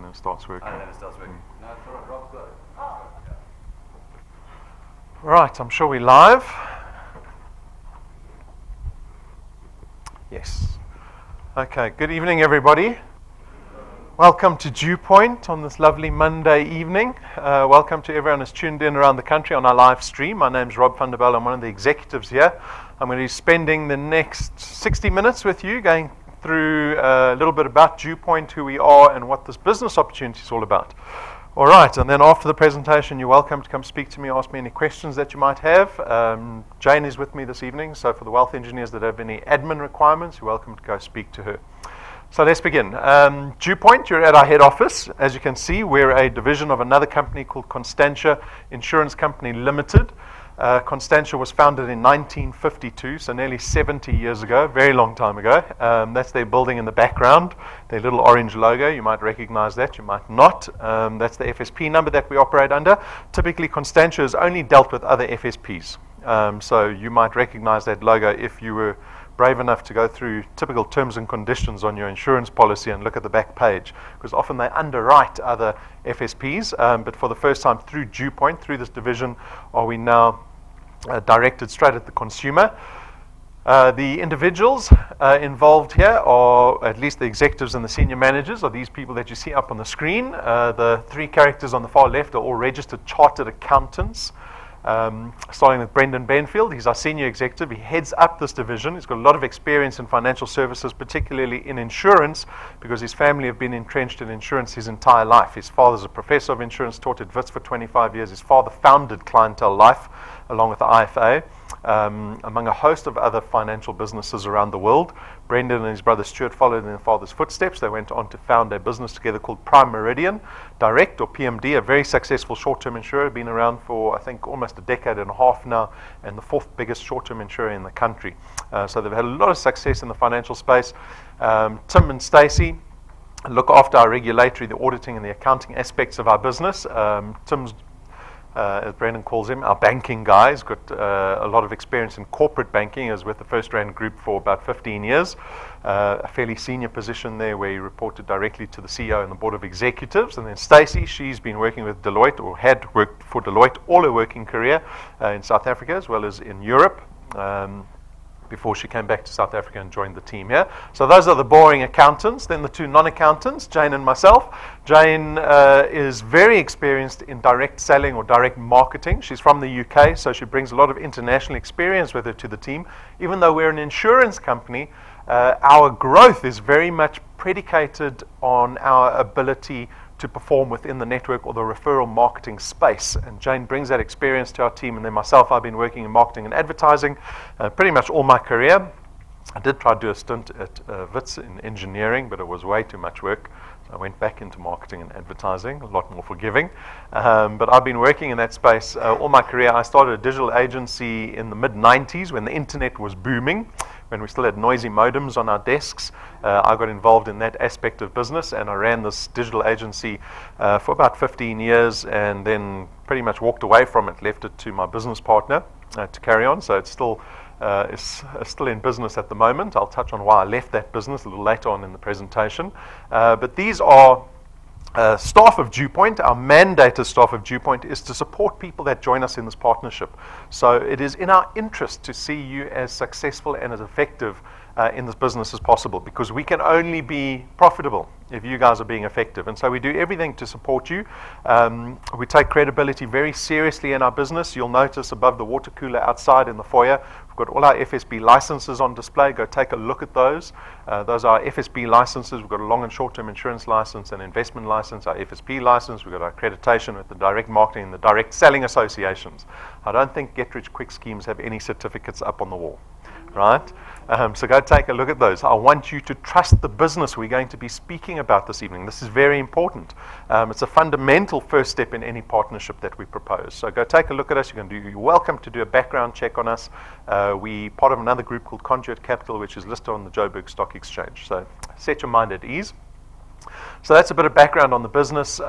then it starts working. And then it starts working. No, it's all right. Rob's got it. Right, I'm sure we're live. Yes. Okay, good evening, everybody. Welcome to DuePoint on this lovely Monday evening. Welcome to everyone who's tuned in around the country on our live stream. My name's Rob van der Bijl. I'm one of the executives here. I'm going to be spending the next 60 minutes with you, going through a little bit about DuePoint, who we are, and what this business opportunity is all about. All right, and then after the presentation, you're welcome to come speak to me, ask me any questions that you might have. Jane is with me this evening, so for the wealth engineers that have any admin requirements, you're welcome to go speak to her. So let's begin. DuePoint, you're at our head office. As you can see, we're a division of another company called Constantia Insurance Company Limited. Constantia was founded in 1952, so nearly 70 years ago, very long time ago. That's their building in the background, their little orange logo. You might recognize that, you might not. That's the FSP number that we operate under. Typically, Constantia has only dealt with other FSPs. So you might recognize that logo if you were brave enough to go through typical terms and conditions on your insurance policy and look at the back page, because often they underwrite other FSPs, but for the first time through DuePoint, through this division, are we now directed straight at the consumer. The individuals involved here are, at least the executives and the senior managers, are these people that you see up on the screen. The three characters on the far left are all registered chartered accountants. Starting with Brendan Benfield, he's our senior executive. He heads up this division. He's got a lot of experience in financial services, particularly in insurance, because his family have been entrenched in insurance his entire life. His father's a professor of insurance, taught at Wits for 25 years. His father founded Clientele Life, along with the IFA, among a host of other financial businesses around the world. Brendan and his brother Stuart followed in their father's footsteps. They went on to found a business together called Prime Meridian Direct, or PMD, a very successful short-term insurer, been around for, I think, almost a decade and a half now, and the fourth biggest short-term insurer in the country. So they've had a lot of success in the financial space. Tim and Stacey look after our regulatory, the auditing, and the accounting aspects of our business. Tim's as Brendan calls him, our banking guy. He's got a lot of experience in corporate banking. He was with the First Rand Group for about 15 years. A fairly senior position there where he reported directly to the CEO and the Board of Executives. And then Stacey, she's been working with Deloitte, or had worked for Deloitte all her working career in South Africa as well as in Europe. Before she came back to South Africa and joined the team here. So those are the boring accountants. Then the two non-accountants, Jane and myself. Jane is very experienced in direct selling or direct marketing. She's from the UK, so she brings a lot of international experience with her to the team. Even though we're an insurance company, our growth is very much predicated on our ability to perform within the network or the referral marketing space. And Jane brings that experience to our team. And then myself, I've been working in marketing and advertising pretty much all my career. I did try to do a stint at Wits in engineering, but it was way too much work. So I went back into marketing and advertising, a lot more forgiving. But I've been working in that space all my career. I started a digital agency in the mid-90s when the internet was booming, when we still had noisy modems on our desks. I got involved in that aspect of business, and I ran this digital agency for about 15 years, and then pretty much walked away from it, left it to my business partner to carry on. So it's still in business at the moment. I'll touch on why I left that business a little later on in the presentation. But these are staff of DuePoint. Our mandate as staff of DuePoint is to support people that join us in this partnership. So it is in our interest to see you as successful and as effective in this business as possible, because we can only be profitable if you guys are being effective. And so we do everything to support you. We take credibility very seriously in our business. You'll notice above the water cooler outside in the foyer, we've got all our FSB licenses on display. Go take a look at those. Those are our FSB licenses. We've got a long and short-term insurance license, an investment license, our FSP license. We've got our accreditation with the direct marketing and the direct selling associations. I don't think get-rich-quick schemes have any certificates up on the wall, right? So go take a look at those. I want you to trust the business we're going to be speaking about this evening. This is very important. It's a fundamental first step in any partnership that we propose. So go take a look at us. You're welcome to do a background check on us. We're part of another group called Conduit Capital, which is listed on the Joburg Stock Exchange. So set your mind at ease. So that's a bit of background on the business,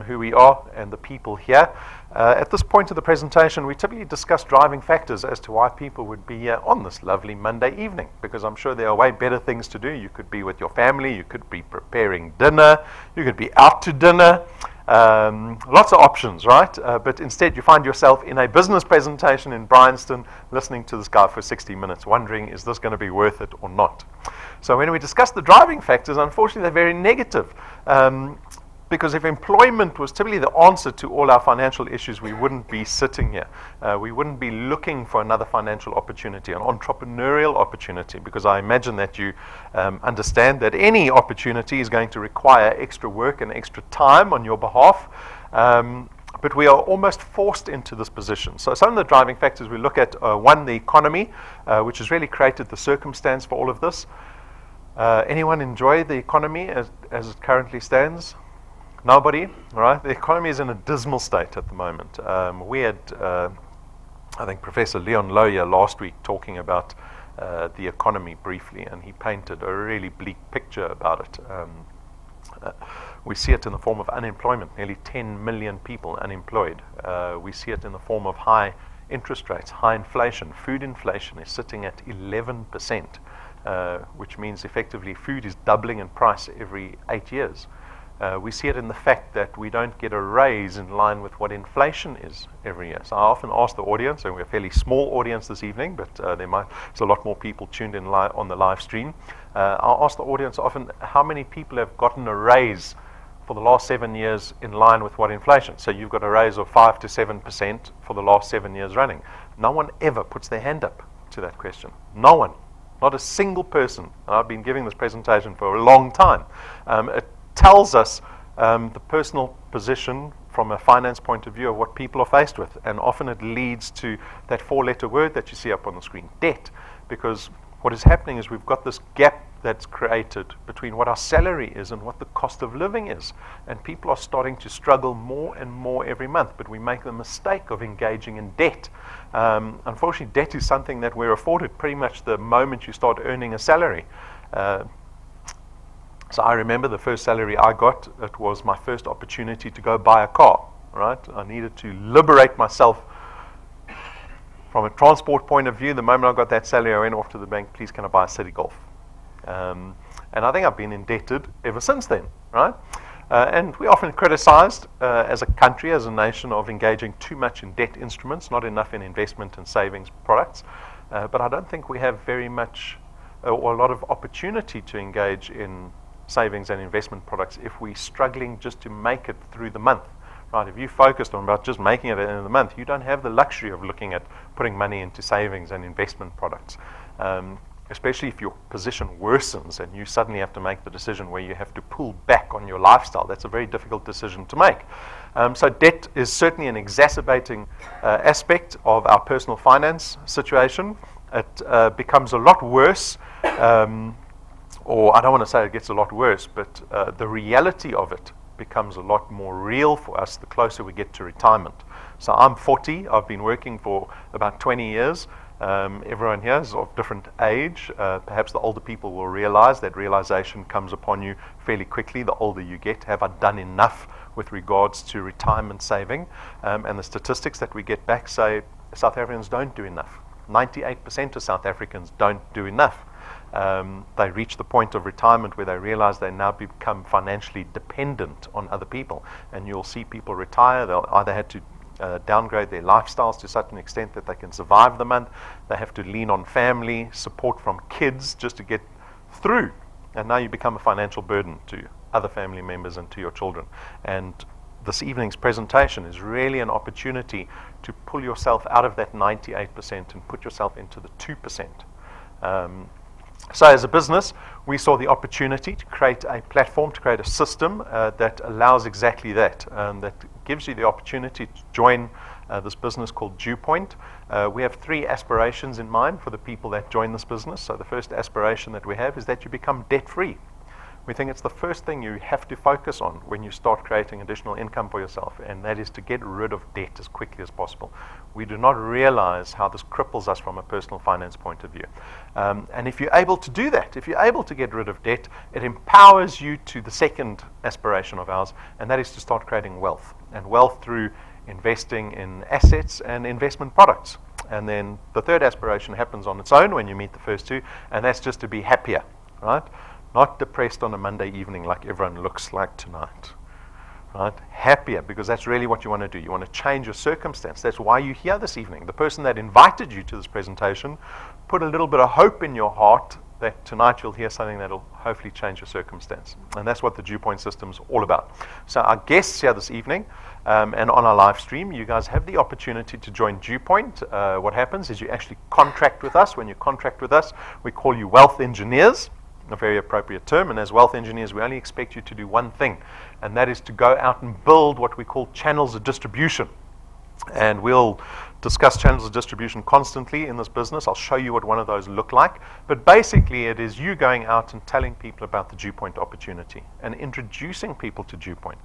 who we are, and the people here. At this point of the presentation, we typically discuss driving factors as to why people would be here on this lovely Monday evening, because I'm sure there are way better things to do. You could be with your family, you could be preparing dinner, you could be out to dinner, lots of options, right? But instead you find yourself in a business presentation in Bryanston listening to this guy for 60 minutes, wondering, is this going to be worth it or not? So when we discuss the driving factors, unfortunately they're very negative. Because if employment was typically the answer to all our financial issues, we wouldn't be sitting here. We wouldn't be looking for another financial opportunity, an entrepreneurial opportunity, because I imagine that you understand that any opportunity is going to require extra work and extra time on your behalf. But we are almost forced into this position. So some of the driving factors we look at, one, the economy, which has really created the circumstance for all of this. Anyone enjoy the economy as it currently stands? Nobody, right? The economy is in a dismal state at the moment. We had, I think, Professor Leon Loya last week talking about the economy briefly, and he painted a really bleak picture about it. We see it in the form of unemployment, nearly 10 million people unemployed. We see it in the form of high interest rates, high inflation. Food inflation is sitting at 11%, which means effectively food is doubling in price every 8 years. We see it in the fact that we don't get a raise in line with what inflation is every year. So I often ask the audience, and we're a fairly small audience this evening, but there's a lot more people tuned in on the live stream. I'll ask the audience often, how many people have gotten a raise for the last 7 years in line with what inflation? So you've got a raise of 5 to 7% for the last 7 years running. No one ever puts their hand up to that question. No one. Not a single person. And I've been giving this presentation for a long time. It tells us the personal position from a finance point of view of what people are faced with. And often it leads to that four-letter word that you see up on the screen, debt. Because what is happening is we've got this gap that's created between what our salary is and what the cost of living is. And people are starting to struggle more and more every month. But we make the mistake of engaging in debt. Unfortunately, debt is something that we're afforded pretty much the moment you start earning a salary. So I remember the first salary I got, it was my first opportunity to go buy a car, right? I needed to liberate myself from a transport point of view. The moment I got that salary, I went off to the bank, please can I buy a City Golf? And I think I've been indebted ever since then, right? And we often criticized as a country, as a nation, of engaging too much in debt instruments, not enough in investment and savings products. But I don't think we have very much or a lot of opportunity to engage in savings and investment products if we're struggling just to make it through the month, right? If you focused on about just making it at the end of the month, you don't have the luxury of looking at putting money into savings and investment products, especially if your position worsens and you suddenly have to make the decision where you have to pull back on your lifestyle. That's a very difficult decision to make. So debt is certainly an exacerbating aspect of our personal finance situation. It becomes a lot worse, or I don't want to say it gets a lot worse, but the reality of it becomes a lot more real for us the closer we get to retirement. So I'm 40. I've been working for about 20 years. Everyone here is of different age. Perhaps the older people will realize that realization comes upon you fairly quickly the older you get. Have I done enough with regards to retirement saving? And the statistics that we get back say South Africans don't do enough. 98% of South Africans don't do enough. They reach the point of retirement where they realize they now become financially dependent on other people. And you'll see people retire. They'll either have to downgrade their lifestyles to such an extent that they can survive the month. They have to lean on family, support from kids just to get through. And now you become a financial burden to other family members and to your children. And this evening's presentation is really an opportunity to pull yourself out of that 98% and put yourself into the 2%. So as a business, we saw the opportunity to create a platform, to create a system that allows exactly that, that gives you the opportunity to join this business called DuePoint. We have 3 aspirations in mind for the people that join this business. So the first aspiration that we have is that you become debt-free. We think it's the first thing you have to focus on when you start creating additional income for yourself, and that is to get rid of debt as quickly as possible. We do not realize how this cripples us from a personal finance point of view. And if you're able to do that, if you're able to get rid of debt, it empowers you to the second aspiration of ours, and that is to start creating wealth. And wealth through investing in assets and investment products. And then the third aspiration happens on its own when you meet the first two, and that's just to be happier, right? Not depressed on a Monday evening like everyone looks like tonight, right? Happier, because that's really what you want to do. You want to change your circumstance. That's why you're here this evening. The person that invited you to this presentation put a little bit of hope in your heart that tonight you'll hear something that'll hopefully change your circumstance. And that's what the DuePoint system's all about. So our guests here this evening, and on our live stream, you guys have the opportunity to join DuePoint. What happens is you actually contract with us. When you contract with us, we call you wealth engineers, a very appropriate term. And as wealth engineers, we only expect you to do one thing, and that is to go out and build what we call channels of distribution. And we'll discuss channels of distribution constantly in this business. I'll show you what one of those look like. But basically, it is you going out and telling people about the DuePoint opportunity and introducing people to DuePoint.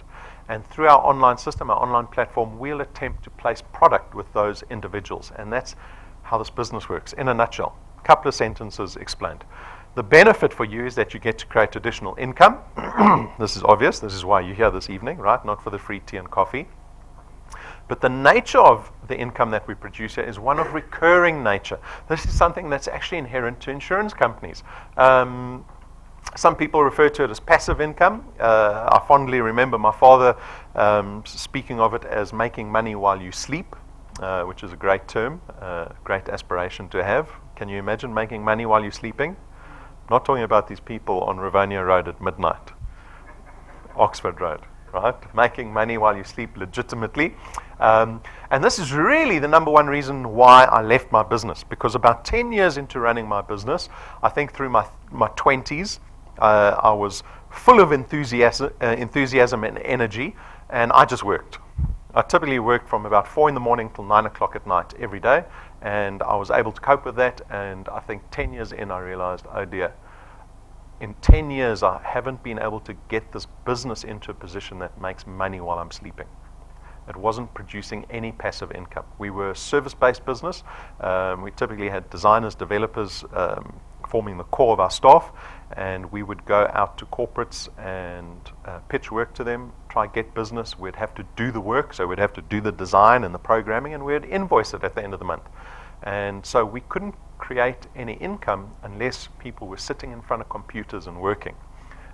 And through our online system, our online platform, we'll attempt to place product with those individuals. And that's how this business works in a nutshell. A couple of sentences explained. The benefit for you is that you get to create additional income. This is obvious. This is why you're here this evening, right? Not for the free tea and coffee. But the nature of the income that we produce here is one of recurring nature. This is something that's actually inherent to insurance companies. Some people refer to it as passive income. I fondly remember my father speaking of it as making money while you sleep, which is a great term, great aspiration to have. Can you imagine making money while you're sleeping? Not talking about these people on Rivonia Road at midnight, Oxford Road, right? Making money while you sleep legitimately. And this is really the number one reason why I left my business, because about 10 years into running my business, I think through my 20s, I was full of enthusiasm and energy, and I just worked. I typically worked from about 4 in the morning till 9 o'clock at night every day, and I was able to cope with that. And I think 10 years in, I realized, oh dear, in 10 years, I haven't been able to get this business into a position that makes money while I'm sleeping. It wasn't producing any passive income. We were a service-based business. We typically had designers, developers forming the core of our staff, and we would go out to corporates and pitch work to them, try get business. We'd have to do the work, so we'd have to do the design and the programming, and we'd invoice it at the end of the month. And so we couldn't create any income unless people were sitting in front of computers and working.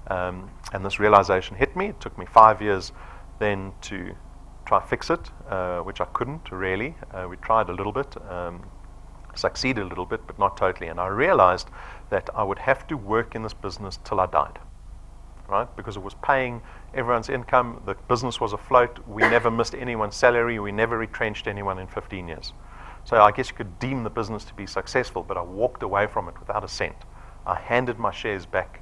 And this realization hit me. It took me 5 years then to try fix it, which I couldn't really. We tried a little bit, succeeded a little bit, but not totally. And I realized that I would have to work in this business till I died, right? Because it was paying everyone's income. The business was afloat. We never missed anyone's salary. We never retrenched anyone in 15 years. So I guess you could deem the business to be successful, but I walked away from it without a cent. I handed my shares back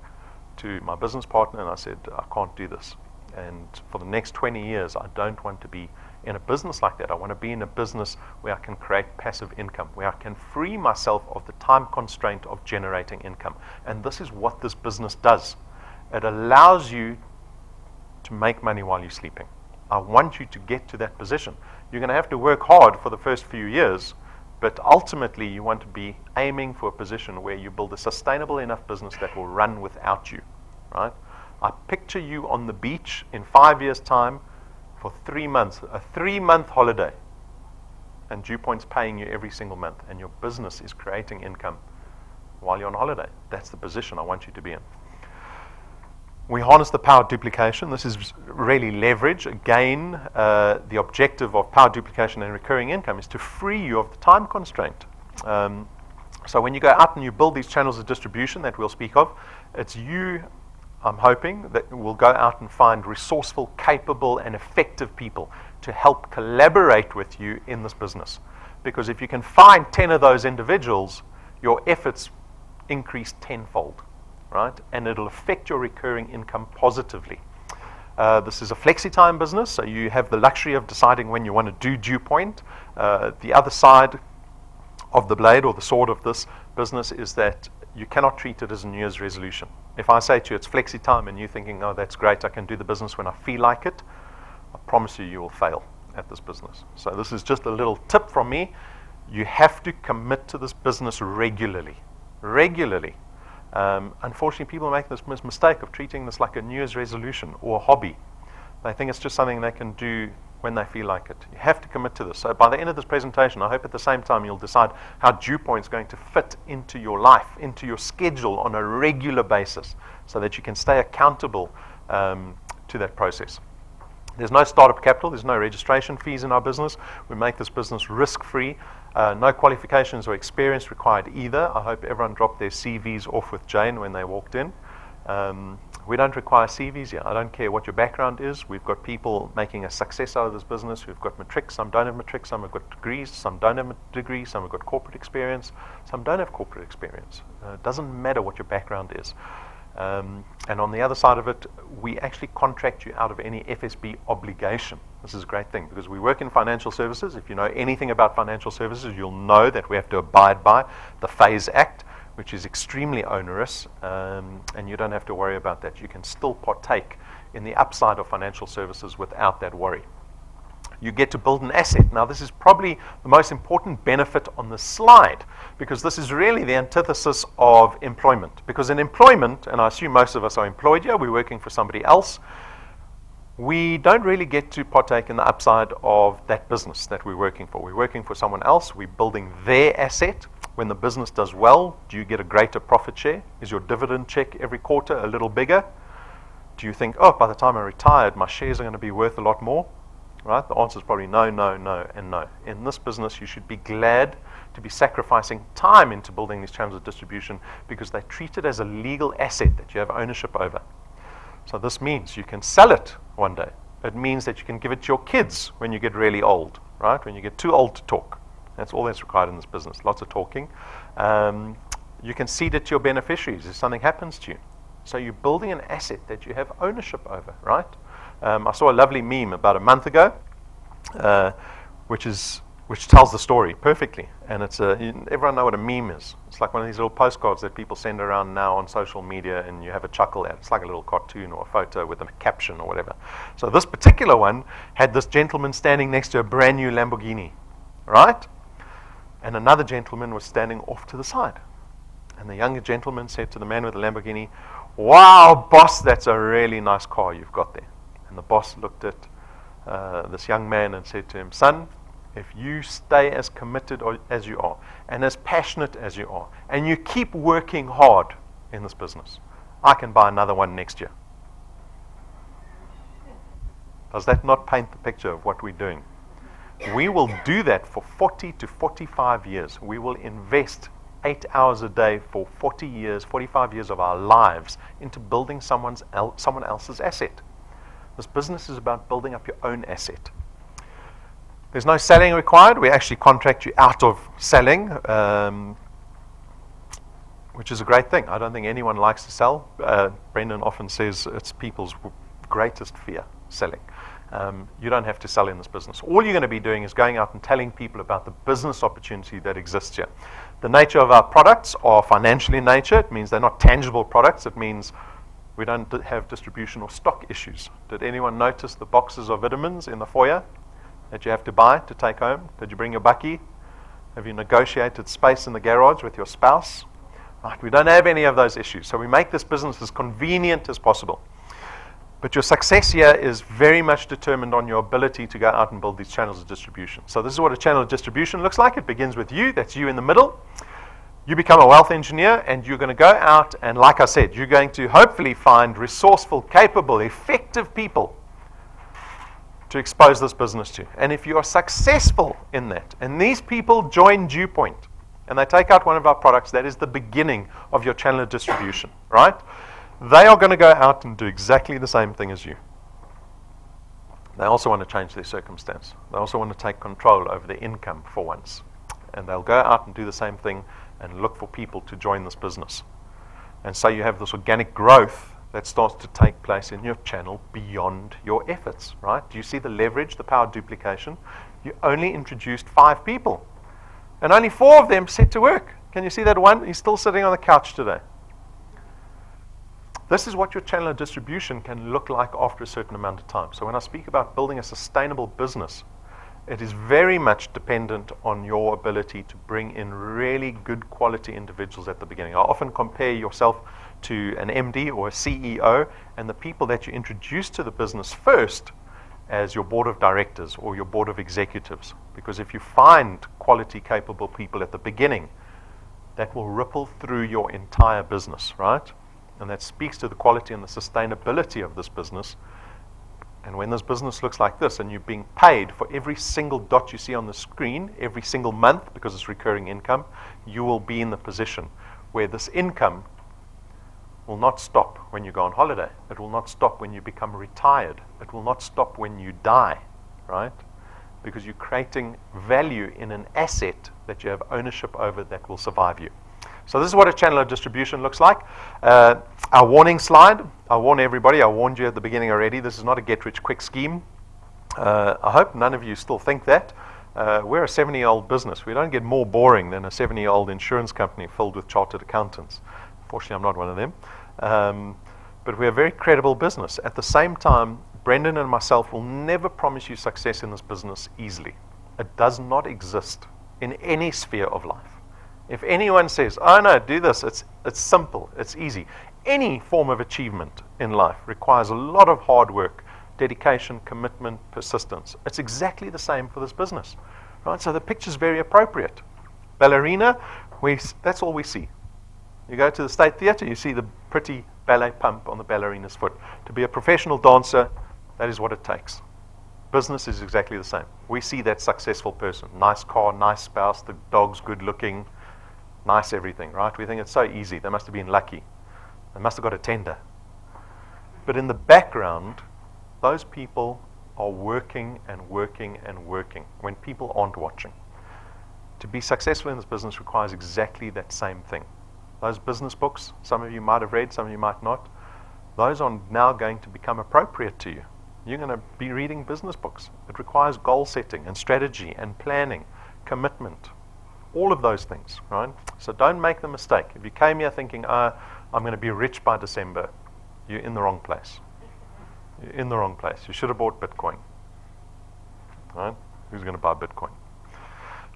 to my business partner, and I said, I can't do this. And for the next 20 years, I don't want to be in a business like that. I want to be in a business where I can create passive income, where I can free myself of the time constraint of generating income. And this is what this business does. It allows you to make money while you're sleeping. I want you to get to that position. You're going to have to work hard for the first few years, but ultimately you want to be aiming for a position where you build a sustainable enough business that will run without you, right? I picture you on the beach in 5 years' time for 3 months, a 3-month holiday, and DuePoint's paying you every single month, and your business is creating income while you're on holiday. That's the position I want you to be in. We harness the power of duplication. This is really leverage. Again, the objective of power duplication and recurring income is to free you of the time constraint. So when you go out and you build these channels of distribution that we'll speak of, it's you, I'm hoping, that will go out and find resourceful, capable, and effective people to help collaborate with you in this business. Because if you can find 10 of those individuals, your efforts increase tenfold, right? And it'll affect your recurring income positively. This is a flexi-time business, so you have the luxury of deciding when you want to do DuePoint. The other side of the blade or the sword of this business is that you cannot treat it as a New Year's resolution. If I say to you it's flexi time and you're thinking, oh, that's great, I can do the business when I feel like it, I promise you, you will fail at this business. So this is just a little tip from me. You have to commit to this business regularly. Regularly. Unfortunately, people make this mistake of treating this like a New Year's resolution or a hobby. They think it's just something they can do when they feel like it. You have to commit to this. So by the end of this presentation, I hope at the same time you'll decide how DuePoint is going to fit into your life, into your schedule on a regular basis, so that you can stay accountable to that process. There's no startup capital. There's no registration fees in our business. We make this business risk-free. No qualifications or experience required either. I hope everyone dropped their CVs off with Jane when they walked in. We don't require CVs here. I don't care what your background is. We've got people making a success out of this business who've got matrics. Some don't have matrics. Some have got degrees. Some don't have degrees. Some have got corporate experience. Some don't have corporate experience. It doesn't matter what your background is. And on the other side of it, we actually contract you out of any FSB obligation. This is a great thing because we work in financial services. If you know anything about financial services, you'll know that we have to abide by the FASE Act, which is extremely onerous, and you don't have to worry about that. You can still partake in the upside of financial services without that worry. You get to build an asset. Now, this is probably the most important benefit on the slide, because this is really the antithesis of employment. Because in employment, and I assume most of us are employed here, we're working for somebody else, we don't really get to partake in the upside of that business that we're working for. We're working for someone else. We're building their asset. When the business does well, do you get a greater profit share? Is your dividend check every quarter a little bigger? Do you think, oh, by the time I'm retired, my shares are going to be worth a lot more? Right? The answer is probably no, no, no, and no. In this business, you should be glad to be sacrificing time into building these channels of distribution because they treat it as a legal asset that you have ownership over. So this means you can sell it one day. It means that you can give it to your kids when you get really old, right? When you get too old to talk. That's all that's required in this business, lots of talking. You can cede it to your beneficiaries if something happens to you. So you're building an asset that you have ownership over, right? I saw a lovely meme about a month ago, which tells the story perfectly. And it's everyone know what a meme is. It's like one of these little postcards that people send around now on social media, and you have a chuckle at. It's like a little cartoon or a photo with a caption or whatever. So this particular one had this gentleman standing next to a brand new Lamborghini, right? And another gentleman was standing off to the side. And the younger gentleman said to the man with the Lamborghini, "Wow, boss, that's a really nice car you've got there." And the boss looked at this young man and said to him, "Son, if you stay as committed as you are and as passionate as you are, and you keep working hard in this business, I can buy another one next year." Does that not paint the picture of what we're doing? We will do that for 40 to 45 years. We will invest 8 hours a day for 40 years, 45 years of our lives into building someone else's asset. This business is about building up your own asset. There's no selling required. We actually contract you out of selling, which is a great thing. I don't think anyone likes to sell. Brendan often says it's people's greatest fear, selling. You don't have to sell in this business. All you're going to be doing is going out and telling people about the business opportunity that exists here. The nature of our products are financial in nature. It means they're not tangible products. It means we don't have distribution or stock issues. Did anyone notice the boxes of vitamins in the foyer that you have to buy to take home? Did you bring your bakkie? Have you negotiated space in the garage with your spouse? Right, we don't have any of those issues. So we make this business as convenient as possible. But your success here is very much determined on your ability to go out and build these channels of distribution. So this is what a channel of distribution looks like. It begins with you. That's you in the middle. You become a wealth engineer, and you're going to go out and, like I said, you're going to hopefully find resourceful, capable, effective people to expose this business to. And if you are successful in that, and these people join DuePoint, and they take out one of our products, that is the beginning of your channel of distribution, right? They are going to go out and do exactly the same thing as you. They also want to change their circumstance. They also want to take control over their income for once. And they'll go out and do the same thing and look for people to join this business. And so you have this organic growth that starts to take place in your channel beyond your efforts, right? Do you see the leverage, the power of duplication? You only introduced 5 people, and only 4 of them set to work. Can you see that one? He's still sitting on the couch today. This is what your channel of distribution can look like after a certain amount of time. So when I speak about building a sustainable business, it is very much dependent on your ability to bring in really good quality individuals at the beginning. I often compare yourself to an MD or a CEO, and the people that you introduce to the business first as your board of directors or your board of executives. Because if you find quality, capable people at the beginning, that will ripple through your entire business, right? And that speaks to the quality and the sustainability of this business. And when this business looks like this, and you're being paid for every single dot you see on the screen, every single month, because it's recurring income, you will be in the position where this income will not stop when you go on holiday. It will not stop when you become retired. It will not stop when you die, right? Because you're creating value in an asset that you have ownership over that will survive you. So this is what a channel of distribution looks like. Our warning slide. I warn everybody. I warned you at the beginning already. This is not a get-rich-quick scheme. I hope none of you still think that. We're a 70-year-old business. We don't get more boring than a 70-year-old insurance company filled with chartered accountants. Fortunately, I'm not one of them. But we're a very credible business. At the same time, Brendan and myself will never promise you success in this business easily. It does not exist in any sphere of life. If anyone says, oh no, do this, it's simple, it's easy. Any form of achievement in life requires a lot of hard work, dedication, commitment, persistence. It's exactly the same for this business, right? So the picture's very appropriate. Ballerina, that's all we see. You go to the State Theatre, you see the pretty ballet pump on the ballerina's foot. To be a professional dancer, that is what it takes. Business is exactly the same. We see that successful person, nice car, nice spouse, the dog's good looking, nice everything, right? We think it's so easy. They must have been lucky. They must have got a tender. But in the background, those people are working and working and working when people aren't watching. To be successful in this business requires exactly that same thing. Those business books, some of you might have read, some of you might not, those are now going to become appropriate to you. You're going to be reading business books. It requires goal setting and strategy and planning, commitment, all of those things, right? So don't make the mistake. If you came here thinking, I'm going to be rich by December, you're in the wrong place. You're in the wrong place. You should have bought Bitcoin, right? Who's going to buy Bitcoin?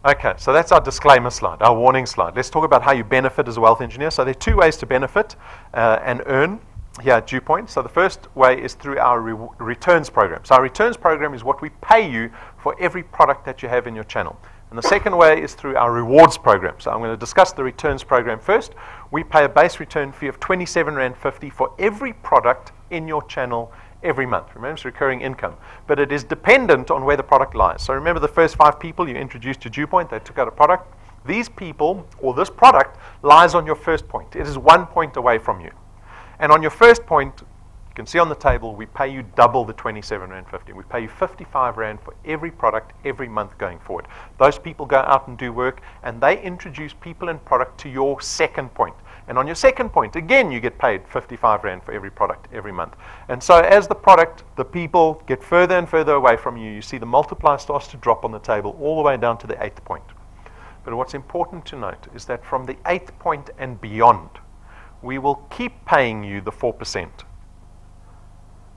Okay, so that's our disclaimer slide, our warning slide. Let's talk about how you benefit as a wealth engineer. So there are two ways to benefit and earn here at DuePoint. So the first way is through our returns program. So our returns program is what we pay you for every product that you have in your channel. And the second way is through our rewards program. So I'm going to discuss the returns program first. We pay a base return fee of R27.50 for every product in your channel every month. Remember, it's recurring income. But it is dependent on where the product lies. So remember the first 5 people you introduced to DuePoint, they took out a product. These people, or this product, lies on your first point. It is 1 point away from you. And on your first point, you can see on the table, we pay you double the R27.50. We pay you R55 for every product every month going forward. Those people go out and do work, and they introduce people and product to your second point. And on your second point, again, you get paid R55 for every product every month. And so as the people get further and further away from you, you see the multiplier starts to drop on the table all the way down to the 8th point. But what's important to note is that from the 8th point and beyond, we will keep paying you the 4%.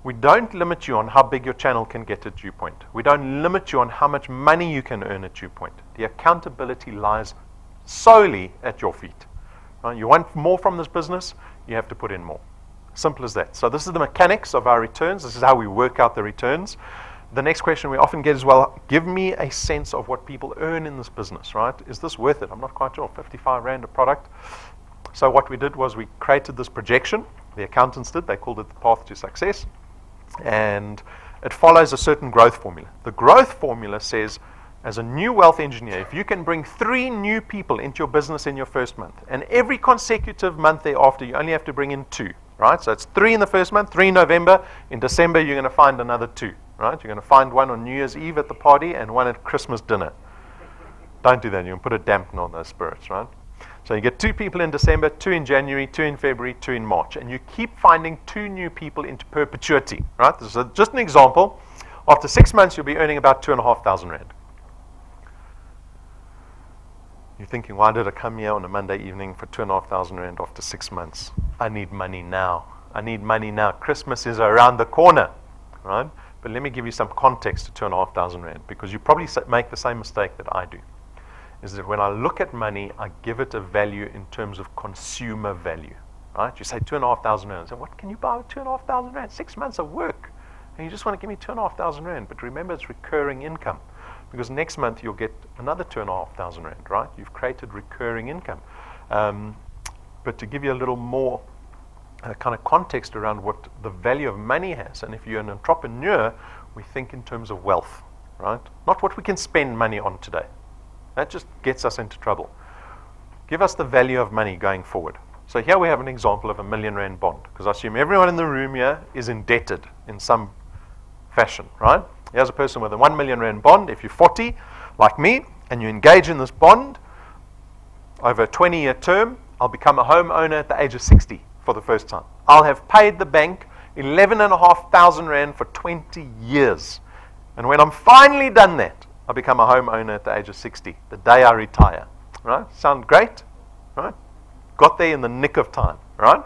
We don't limit you on how big your channel can get at DuePoint. We don't limit you on how much money you can earn at DuePoint. The accountability lies solely at your feet. Right? You want more from this business, you have to put in more. Simple as that. So this is the mechanics of our returns. This is how we work out the returns. The next question we often get is, well, give me a sense of what people earn in this business, right? Is this worth it? I'm not quite sure. R55 a product. So what we did was we created this projection. The accountants did. They called it the path to success. And it follows a certain growth formula. The growth formula says, as a new wealth engineer, if you can bring 3 new people into your business in your first month, and every consecutive month thereafter, you only have to bring in 2, right? So it's 3 in the first month, 3 in November. In December, you're going to find another 2, right? You're going to find one on New Year's Eve at the party and one at Christmas dinner. Don't do that. You can put a dampener on those spirits, right? So you get 2 people in December, 2 in January, 2 in February, 2 in March. And you keep finding 2 new people into perpetuity, right? This is just an example. After 6 months, you'll be earning about R2,500. You're thinking, why did I come here on a Monday evening for R2,500 after 6 months? I need money now. I need money now. Christmas is around the corner, right? But let me give you some context to 2,500 rand, because you probably make the same mistake that I do, is that when I look at money, I give it a value in terms of consumer value, right? You say 2,500 rand. I say, what can you buy with 2,500 rand? 6 months of work. And you just want to give me 2,500 rand. But remember, it's recurring income, because next month you'll get another 2,500 rand, right? You've created recurring income. But to give you a little more kind of context around what the value of money has, and if you're an entrepreneur, we think in terms of wealth, right? Not what we can spend money on today. That just gets us into trouble. Give us the value of money going forward. So here we have an example of a R1 million bond, because I assume everyone in the room here is indebted in some fashion, right? Here's a person with a R1 million bond. If you're 40, like me, and you engage in this bond over a 20-year term, I'll become a homeowner at the age of 60 for the first time. I'll have paid the bank 11,500 rand for 20 years. And when I'm finally done that, I'll become a homeowner at the age of 60, the day I retire. Right? Sound great? Right? Got there in the nick of time, right?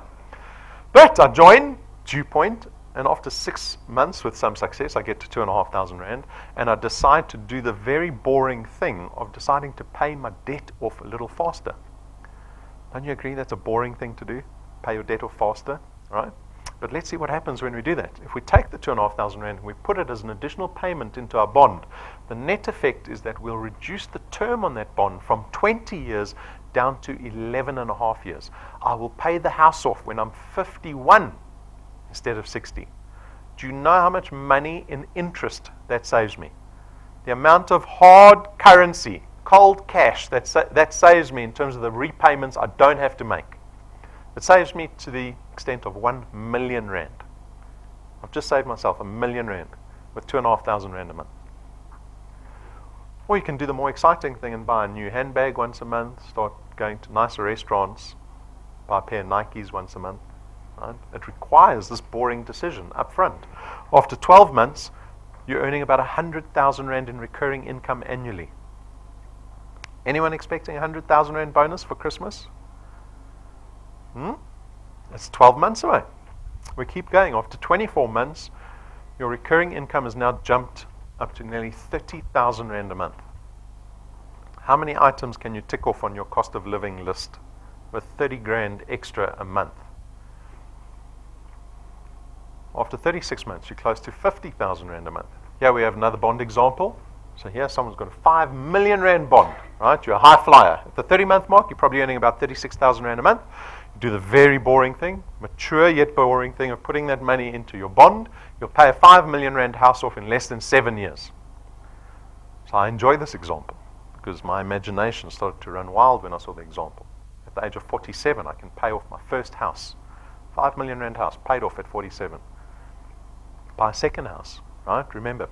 But I join DuePoint, and after 6 months with some success, I get to 2,500 rand, and I decide to do the very boring thing of deciding to pay my debt off a little faster. Don't you agree that's a boring thing to do? Pay your debt off faster, right? But let's see what happens when we do that. If we take the 2,500 rand and we put it as an additional payment into our bond, the net effect is that we'll reduce the term on that bond from 20 years down to 11.5 years. I will pay the house off when I'm 51 instead of 60. Do you know how much money in interest that saves me? The amount of hard currency, cold cash, that saves me in terms of the repayments I don't have to make. It saves me to the extent of 1 million rand. I've just saved myself 1 million rand with 2,500 rand a month. Or you can do the more exciting thing and buy a new handbag once a month, start going to nicer restaurants, buy a pair of Nikes once a month. Right? It requires this boring decision up front. After 12 months, you're earning about 100,000 rand in recurring income annually. Anyone expecting a 100,000 rand bonus for Christmas? It's 12 months away. We keep going. After 24 months, your recurring income has now jumped up to nearly 30,000 rand a month. How many items can you tick off on your cost of living list with 30 grand extra a month? After 36 months, you're close to 50,000 rand a month. Here we have another bond example. So here someone's got a 5 million rand bond, right? You're a high flyer. At the 30-month mark, you're probably earning about 36,000 rand a month. You do the very boring thing, mature yet boring thing of putting that money into your bond. You'll pay a 5 million rand house off in less than 7 years. So I enjoy this example because my imagination started to run wild when I saw the example. At the age of 47, I can pay off my first house. 5 million rand house, paid off at 47. Buy a second house, right? Remember,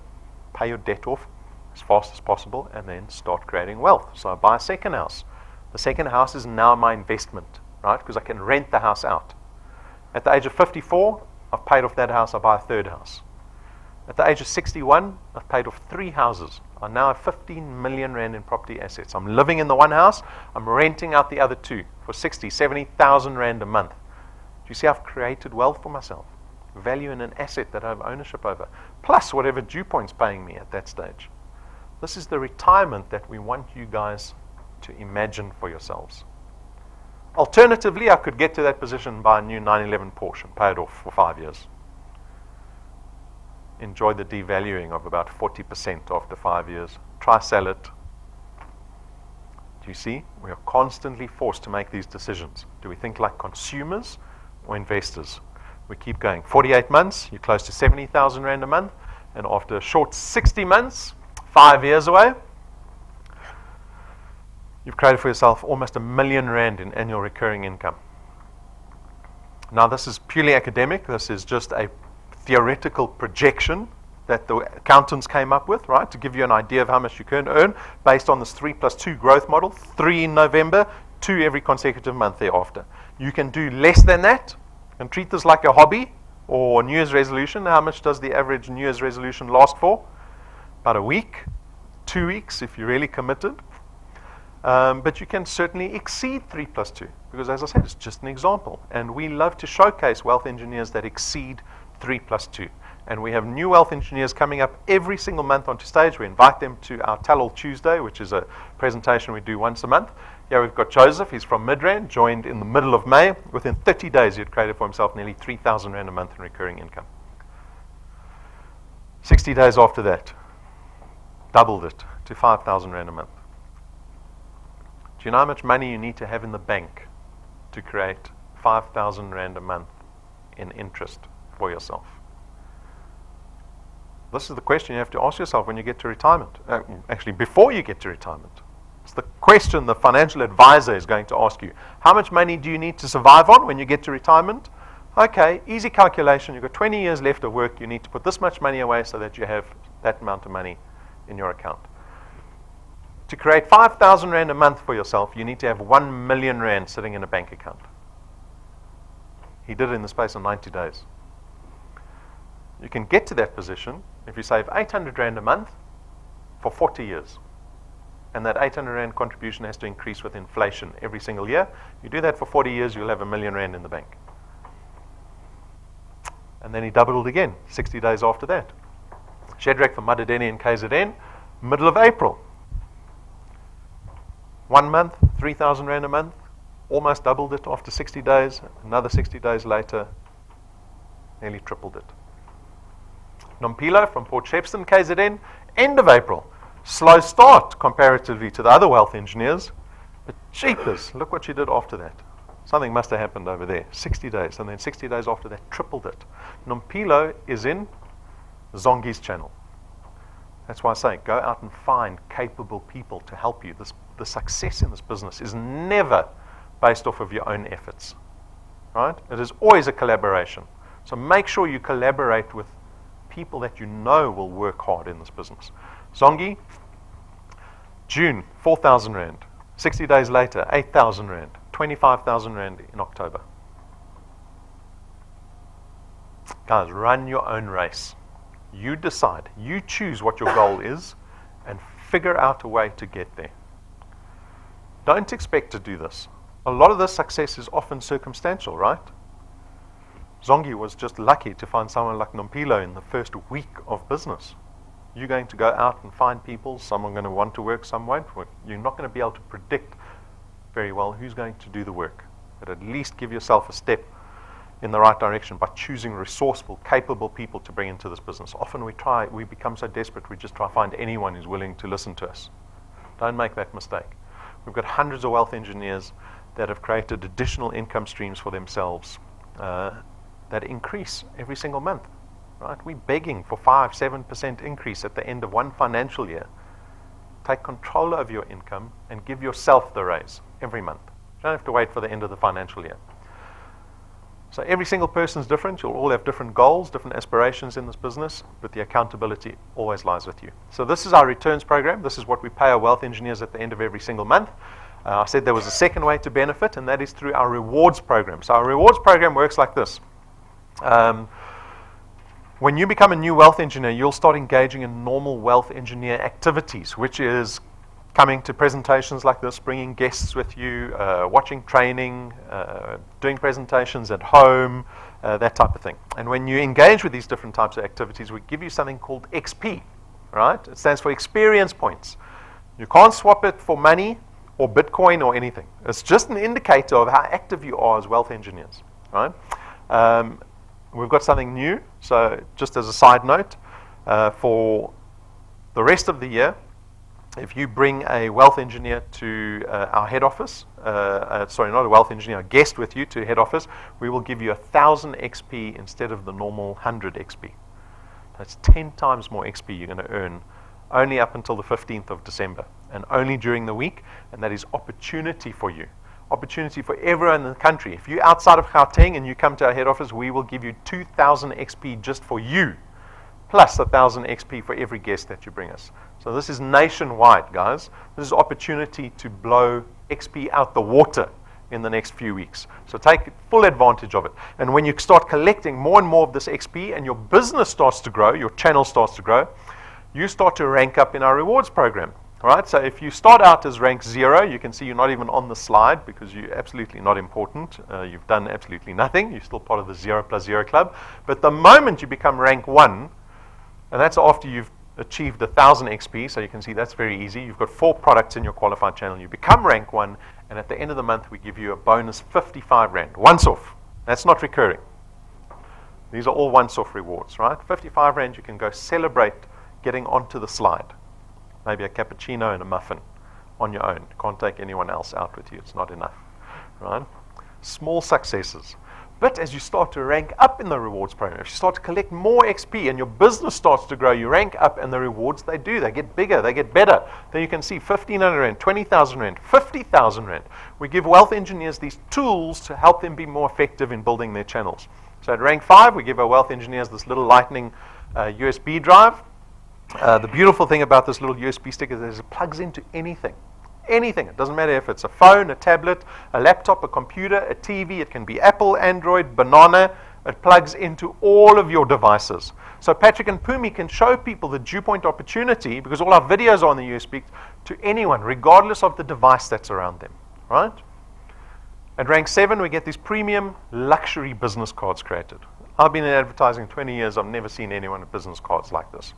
pay your debt off as fast as possible and then start creating wealth. So I buy a second house. The second house is now my investment, right? Because I can rent the house out. At the age of 54, I've paid off that house, I buy a third house. At the age of 61, I've paid off 3 houses. I now have 15 million rand in property assets. I'm living in the one house, I'm renting out the other 2 for 60, 70,000 rand a month. Do you see I've created wealth for myself? Value in an asset that I have ownership over, plus whatever DuePoint's paying me at that stage. This is the retirement that we want you guys to imagine for yourselves. Alternatively, I could get to that position by a new 911 Porsche and pay it off for 5 years. Enjoy the devaluing of about 40% after 5 years. Try sell it. Do you see? We are constantly forced to make these decisions. Do we think like consumers or investors? We keep going. 48 months, you're close to 70,000 rand a month. And after a short 60 months, 5 years away, you've created for yourself almost 1 million rand in annual recurring income. Now, this is purely academic. This is just a theoretical projection that the accountants came up with, right, to give you an idea of how much you can earn based on this 3+2 growth model, 3 in November, 2 every consecutive month thereafter. You can do less than that and treat this like a hobby or a New Year's resolution. How much does the average New Year's resolution last for? About a week, 2 weeks if you're really committed. But you can certainly exceed 3 plus 2, because as I said, it's just an example. And we love to showcase wealth engineers that exceed 3 plus 2. And we have new wealth engineers coming up every single month onto stage. We invite them to our Tell All Tuesday, which is a presentation we do once a month. Here we've got Joseph. He's from Midrand, joined in the middle of May. Within 30 days, he had created for himself nearly 3,000 Rand a month in recurring income. 60 days after that, doubled it to 5,000 Rand a month. Do you know how much money you need to have in the bank to create 5,000 Rand a month in interest for yourself? This is the question you have to ask yourself when you get to retirement. Actually, before you get to retirement. It's the question the financial advisor is going to ask you. How much money do you need to survive on when you get to retirement? Okay, easy calculation. You've got 20 years left of work. You need to put this much money away so that you have that amount of money in your account. To create 5,000 Rand a month for yourself, you need to have 1 million Rand sitting in a bank account. He did it in the space of 90 days. You can get to that position if you save 800 Rand a month for 40 years. And that 800 Rand contribution has to increase with inflation every single year. You do that for 40 years, you'll have 1 million Rand in the bank. And then he doubled again, 60 days after that. Shadrach from Madadeni in KZN, middle of April. 1 month, 3,000 Rand a month, almost doubled it after 60 days. Another 60 days later, nearly tripled it. Nompilo from Port Shepstone, KZN, end of April. Slow start comparatively to the other wealth engineers, but jeepers, look what she did after that. Something must have happened over there. 60 days, and then 60 days after that, tripled it. Nompilo is in Zongi's channel. That's why I say, go out and find capable people to help you. The success in this business is never based off of your own efforts, right? It is always a collaboration. So make sure you collaborate with people that you know will work hard in this business. Zongi, June, 4,000 Rand. 60 days later, 8,000 Rand. 25,000 Rand in October. Guys, run your own race. You decide. You choose what your goal is and figure out a way to get there. Don't expect to do this. A lot of this success is often circumstantial, right? Zongi was just lucky to find someone like Nompilo in the first week of business. You're going to go out and find people. Some are going to want to work, some won't work. You're not going to be able to predict very well who's going to do the work. But at least give yourself a step in the right direction by choosing resourceful, capable people to bring into this business. Often we become so desperate, we just try to find anyone who's willing to listen to us. Don't make that mistake. We've got hundreds of wealth engineers that have created additional income streams for themselves that increase every single month. Right? We're begging for 5-7% increase at the end of one financial year. Take control of your income and give yourself the raise every month. You don't have to wait for the end of the financial year. So every single person is different. You'll all have different goals, different aspirations in this business, but the accountability always lies with you. So this is our returns program. This is what we pay our wealth engineers at the end of every single month. I said there was a second way to benefit, and that is through our rewards program. So our rewards program works like this. When you become a new wealth engineer, you'll start engaging in normal wealth engineer activities, which is coming to presentations like this, bringing guests with you, watching training, doing presentations at home, that type of thing. And when you engage with these different types of activities, we give you something called XP, right? It stands for experience points. You can't swap it for money or Bitcoin or anything. It's just an indicator of how active you are as wealth engineers, right? We've got something new, so just as a side note, for the rest of the year, if you bring a wealth engineer to our head office, sorry, not a wealth engineer, a guest with you to head office, we will give you 1,000 XP instead of the normal 100 XP. That's 10 times more XP you're going to earn only up until the 15th of December, and only during the week, and that is opportunity for you. Opportunity for everyone in the country. If you're outside of Gauteng and you come to our head office, we will give you 2,000 XP just for you, plus 1,000 XP for every guest that you bring us. So this is nationwide, guys. This is opportunity to blow XP out the water in the next few weeks. So take full advantage of it. And when you start collecting more and more of this XP and your business starts to grow, your channel starts to grow, you start to rank up in our rewards program. All right, so if you start out as rank 0, you can see you're not even on the slide because you're absolutely not important. You've done absolutely nothing. You're still part of the 0+0 club. But the moment you become rank 1, and that's after you've achieved 1,000 XP, so you can see that's very easy. You've got 4 products in your qualified channel. You become rank 1, and at the end of the month, we give you a bonus 55 Rand, once off. That's not recurring. These are all once-off rewards, right? 55 Rand, you can go celebrate getting onto the slide. Maybe a cappuccino and a muffin on your own. You can't take anyone else out with you. It's not enough, right? Small successes. But as you start to rank up in the rewards program, if you start to collect more XP and your business starts to grow, you rank up and the rewards they get bigger, they get better. Then you can see 1,500 Rand, 20,000 Rand, 50,000 Rand. We give wealth engineers these tools to help them be more effective in building their channels. So at rank 5, we give our wealth engineers this little lightning USB drive. The beautiful thing about this little USB stick is it plugs into anything. Anything. It doesn't matter if it's a phone, a tablet, a laptop, a computer, a TV. It can be Apple, Android, banana. It plugs into all of your devices. So Patrick and Pumi can show people the DuePoint opportunity, because all our videos are on the USB, to anyone, regardless of the device that's around them. Right? At rank 7, we get these premium luxury business cards created. I've been in advertising 20 years. I've never seen anyone with business cards like this.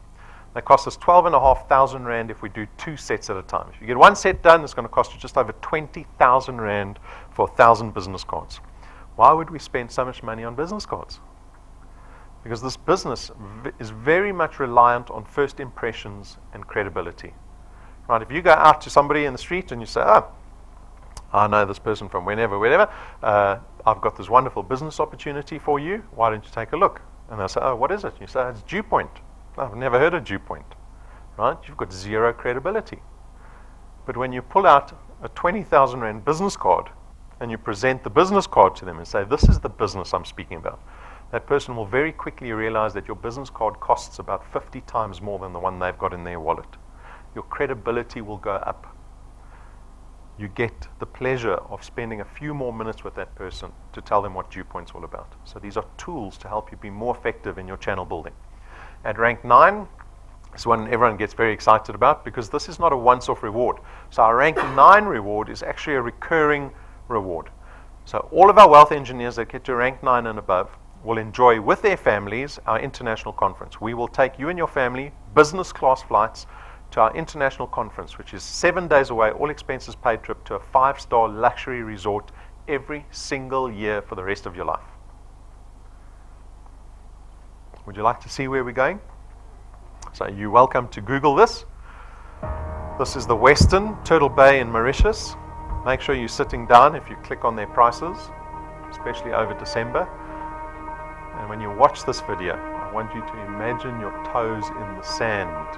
They cost us 12,500 Rand if we do 2 sets at a time. If you get 1 set done, it's going to cost you just over 20,000 Rand for 1,000 business cards. Why would we spend so much money on business cards? Because this business is very much reliant on first impressions and credibility. Right? If you go out to somebody in the street and you say, oh, I know this person from wherever, I've got this wonderful business opportunity for you. Why don't you take a look? And they'll say, oh, what is it? And you say, it's DuePoint. I've never heard of DuePoint, right? You've got 0 credibility. But when you pull out a 20,000 Rand business card and you present the business card to them and say, this is the business I'm speaking about, that person will very quickly realize that your business card costs about 50 times more than the one they've got in their wallet. Your credibility will go up. You get the pleasure of spending a few more minutes with that person to tell them what DuePoint's all about. So these are tools to help you be more effective in your channel building. At rank 9, it's one everyone gets very excited about, because this is not a once-off reward. So our rank 9 reward is actually a recurring reward. So all of our wealth engineers that get to rank 9 and above will enjoy with their families our international conference. We will take you and your family business class flights to our international conference, which is 7 days away, all expenses paid trip to a 5-star luxury resort every single year for the rest of your life. Would you like to see where we're going? So you're welcome to Google this. This is the Western, Turtle Bay in Mauritius. Make sure you're sitting down if you click on their prices, especially over December. And when you watch this video, I want you to imagine your toes in the sand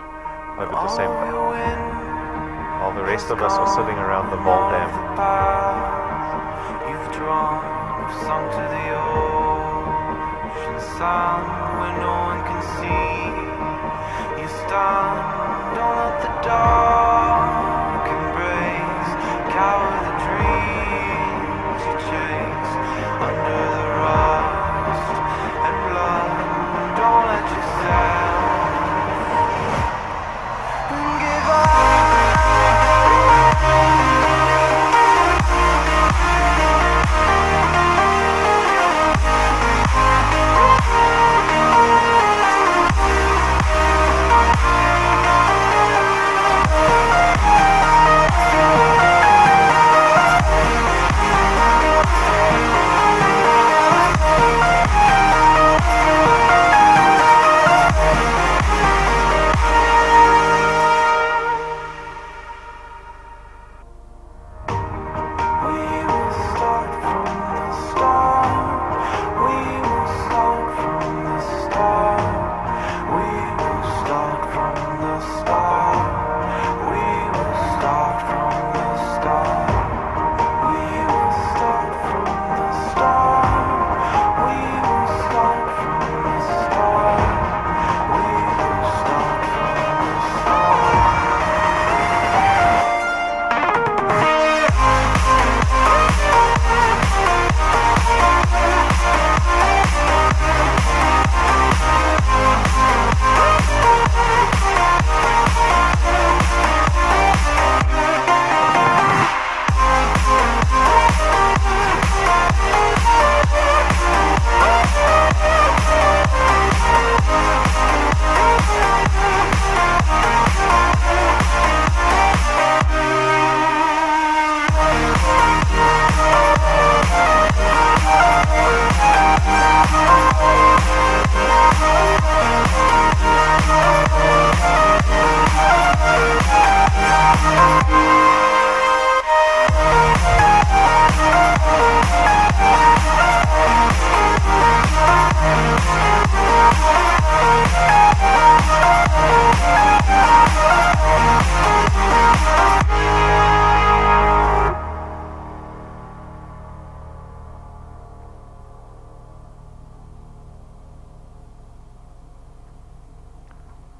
over December, while the rest of us are sitting around the Vol Dam. You've drawn, sung to the ocean sound where no one can see. You stand on at the dark embrace, cower the dreams you chase under the rust and blood. Don't let yourself give up.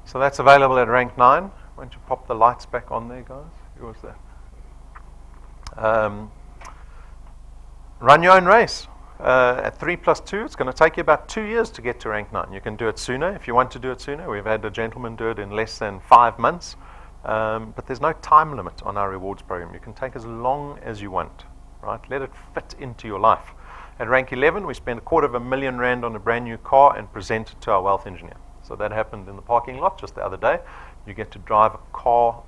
So that's available at rank 9. Why don't you pop the lights back on there, guys? Who was that? Run your own race. At 3+2, it's going to take you about 2 years to get to rank 9. You can do it sooner if you want to do it sooner. We've had a gentleman do it in less than 5 months. But there's no time limit on our rewards program. You can take as long as you want, right? Let it fit into your life. At rank 11, we spent R250,000 on a brand new car and present it to our wealth engineer. So that happened in the parking lot just the other day. You get to drive a car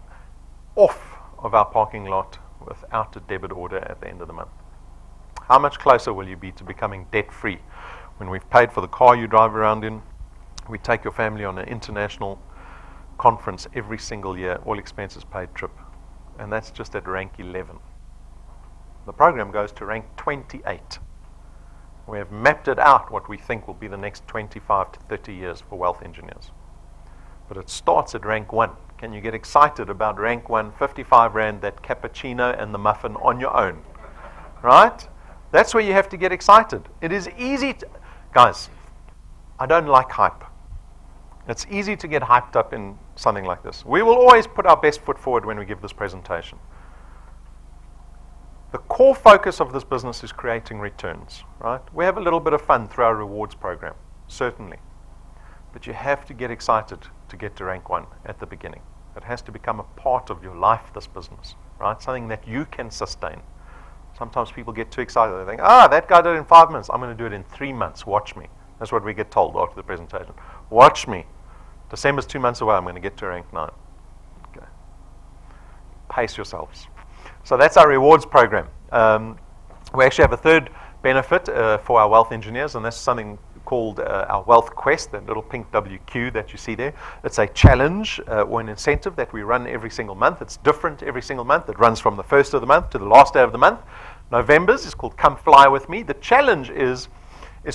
off of our parking lot without a debit order at the end of the month. How much closer will you be to becoming debt-free? When we've paid for the car you drive around in, we take your family on an international conference every single year, all expenses paid trip. And that's just at rank 11. The program goes to rank 28. We have mapped it out what we think will be the next 25 to 30 years for wealth engineers. But it starts at rank 1. Can you get excited about rank 1, 55 Rand, that cappuccino and the muffin on your own? Right? That's where you have to get excited. It is easy to, guys, I don't like hype. It's easy to get hyped up in something like this. We will always put our best foot forward when we give this presentation. The core focus of this business is creating returns, right? We have a little bit of fun through our rewards program, certainly. But you have to get excited to get to rank 1 at the beginning. It has to become a part of your life, this business, right? Something that you can sustain. Sometimes people get too excited. They think, that guy did it in 5 months. I'm going to do it in 3 months. Watch me. That's what we get told after the presentation. Watch me. December's 2 months away. I'm going to get to rank 9. Okay. Pace yourselves. So that's our rewards program. We actually have a third benefit for our wealth engineers, and that's something called our Wealth Quest, that little pink WQ that you see there. It's a challenge or an incentive that we run every single month. It's different every single month. It runs from the first of the month to the last day of the month. November's is called Come Fly With Me. The challenge is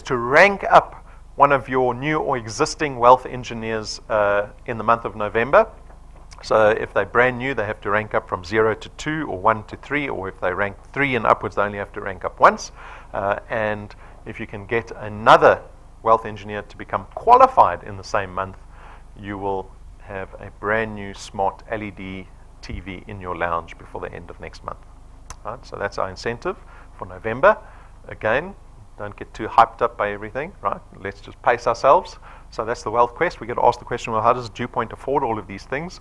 to rank up one of your new or existing wealth engineers in the month of November. So if they're brand new, they have to rank up from 0 to 2 or 1 to 3, or if they rank 3 and upwards, they only have to rank up once. And if you can get another wealth engineer to become qualified in the same month, you will have a brand new smart LED TV in your lounge before the end of next month. Right? So that's our incentive for November. Again, don't get too hyped up by everything, right? Let's just pace ourselves. So that's the Wealth Quest. We get asked the question, well, how does DuePoint afford all of these things?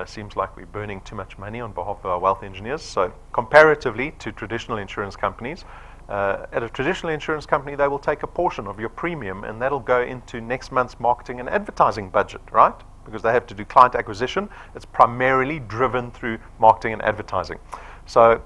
Seems like we're burning too much money on behalf of our wealth engineers. So comparatively to traditional insurance companies, at a traditional insurance company, they will take a portion of your premium, and that'll go into next month's marketing and advertising budget, right? Because they have to do client acquisition. It's primarily driven through marketing and advertising. So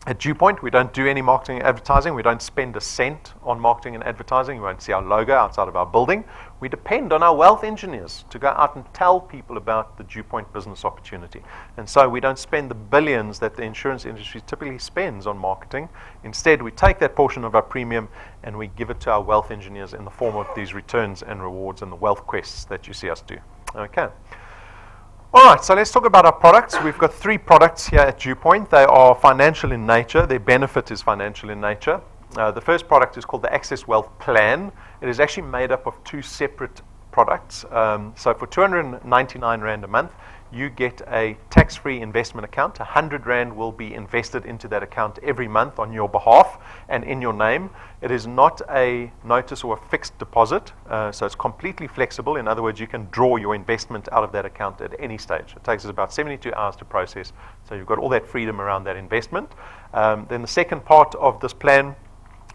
at DuePoint, we don't do any marketing and advertising. We don't spend a cent on marketing and advertising. You won't see our logo outside of our building. We depend on our wealth engineers to go out and tell people about the DuePoint business opportunity. And so we don't spend the billions that the insurance industry typically spends on marketing. Instead, we take that portion of our premium and we give it to our wealth engineers in the form of these returns and rewards and the wealth quests that you see us do. Okay. All right, so let's talk about our products. We've got 3 products here at DuePoint. They are financial in nature. Their benefit is financial in nature. The first product is called the Access Wealth Plan. It is actually made up of 2 separate products. So for 299 Rand a month, you get a tax-free investment account. 100 Rand will be invested into that account every month on your behalf and in your name. It is not a notice or a fixed deposit, so it's completely flexible. In other words, you can draw your investment out of that account at any stage. It takes us about 72 hours to process, so you've got all that freedom around that investment. Then the second part of this plan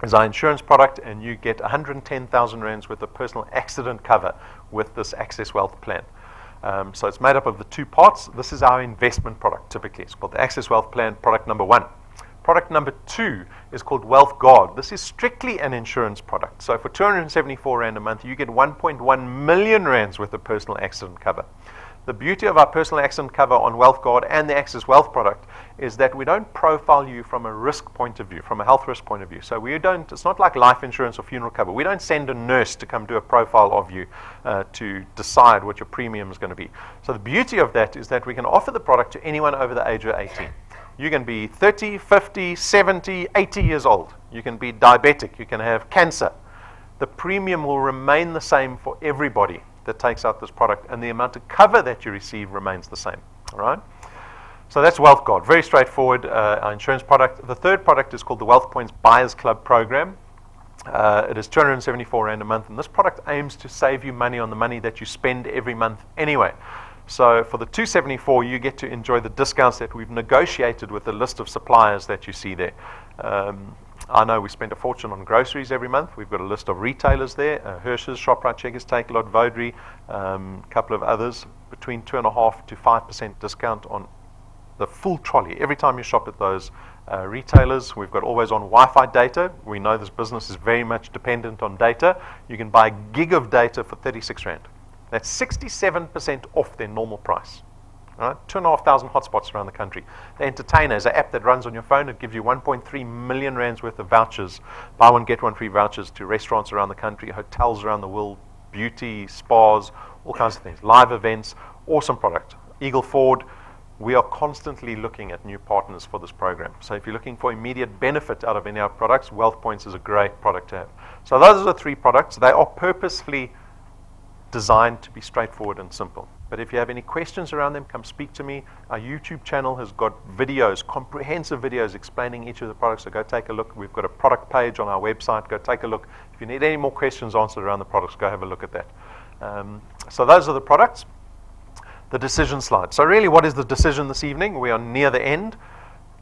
is our insurance product, and you get 110,000 Rands worth of personal accident cover with this Access Wealth Plan. So it's made up of the 2 parts. This is our investment product, typically. It's called the Access Wealth Plan, product number 1. Product number 2 is called Wealth Guard. This is strictly an insurance product. So for 274 Rand a month, you get 1.1 million Rands worth of personal accident cover. The beauty of our personal accident cover on Wealth Guard and the Access Wealth product is that we don't profile you from a risk point of view, from a health risk point of view. So we don't, it's not like life insurance or funeral cover. We don't send a nurse to come do a profile of you to decide what your premium is going to be. So the beauty of that is that we can offer the product to anyone over the age of 18. You can be 30, 50, 70, 80 years old. You can be diabetic. You can have cancer. The premium will remain the same for everybody that takes out this product, and the amount of cover that you receive remains the same. All right? So that's Wealth Guard. Very straightforward, our insurance product. The third product is called the Wealth Points Buyers Club program. It is 274 Rand a month, and this product aims to save you money on the money that you spend every month anyway. So for the 274, you get to enjoy the discounts that we've negotiated with the list of suppliers that you see there. I know we spend a fortune on groceries every month. We've got a list of retailers there, Hershey's, ShopRite, Checkers, Takealot, Vodri, a couple of others, between 2.5% to 5% discount on the full trolley every time you shop at those retailers. We've got always on Wi-Fi data. We know this business is very much dependent on data. You can buy a gig of data for 36 Rand. That's 67% off their normal price. Right? 2,500 hotspots around the country. The Entertainer is an app that runs on your phone. It gives you 1.3 million Rands worth of vouchers, buy one, get one free vouchers to restaurants around the country, hotels around the world, beauty, spas, all kinds of things, live events, awesome product. Eagle Ford, we are constantly looking at new partners for this program. So if you're looking for immediate benefit out of any of our products, Wealth Points is a great product to have. So those are the 3 products. They are purposefully designed to be straightforward and simple. But if you have any questions around them, come speak to me. Our YouTube channel has got videos, comprehensive videos explaining each of the products, so go take a look. We've got a product page on our website. Go take a look. If you need any more questions answered around the products, go have a look at that. So those are the products. The decision slide. So really, what is the decision this evening? We are near the end.